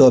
2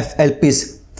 FLPs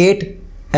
8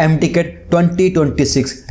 MTCAT 2026.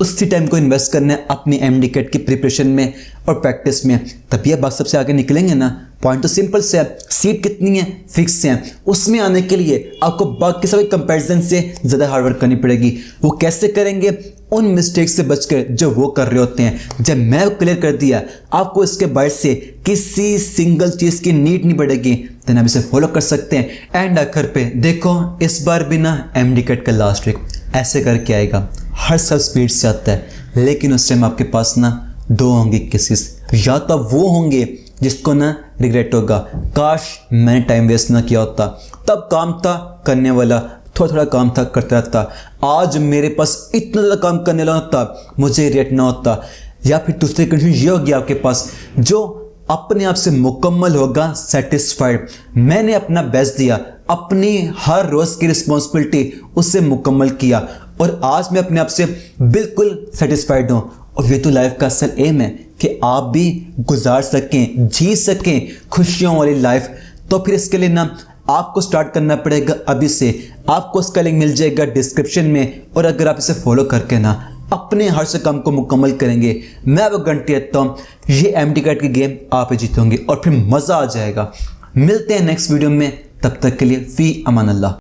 उसी time को invest करना है अपनी एमडी कैट की प्रिपरेशन में और प्रैक्टिस में, तभी आप सबसे आगे निकलेंगे ना। पॉइंट तो सिंपल से है, सीट कितनी है फिक्स है, उसमें आने के लिए आपको बाकी सभी कंपैरिजन से ज़्यादा हार्डवर्क करनी पड़ेगी। वो कैसे करेंगे? उन मिस्टेक्स से बचकर जो वो कर रहे होते हैं। जब मैं क्लियर कर दिया आपको इसके बाहर से किसी सिंगल चीज़ की नीड नहीं पड़ेगी, तो आप इसे फॉलो कर सकते हैं। एंड आखिर पे देखो इस बार भी ना एमडी कैट का लास्ट वीक ऐसे करके आएगा, हर साल स्पीड से आता है, लेकिन उस टाइम आपके पास ना दो होंगे केसेस। या तो वो होंगे जिसको ना रिग्रेट होगा, काश मैंने टाइम वेस्ट ना किया होता, तब काम था करने वाला, थोड़ा थोड़ा काम था करता रहता, आज मेरे पास इतना ज़्यादा काम करने वाला होता, मुझे रिग्रेट ना होता। या फिर दूसरी कंडीशन ये होगी आपके पास, जो अपने आप से मुकम्मल होगा, सेटिस्फाइड, मैंने अपना बेस्ट दिया, अपनी हर रोज़ की रिस्पॉन्सिबिलिटी उससे मुकम्मल किया और आज मैं अपने आप से बिल्कुल सेटिस्फाइड हूँ। और ये तो लाइफ का असल एम है कि आप भी गुजार सकें, जी सकें खुशियों वाली लाइफ। तो फिर इसके लिए ना आपको स्टार्ट करना पड़ेगा अभी से। आपको इसका लिंक मिल जाएगा डिस्क्रिप्शन में, और अगर आप इसे फॉलो करके ना अपने हर से काम को मुकम्मल करेंगे, मैं वो गारंटी देता हूँ ये एमडी कैट की गेम आप ही जीतोगे और फिर मज़ा आ जाएगा। मिलते हैं नेक्स्ट वीडियो में, तब तक के लिए फ़ी अमान अल्लाह।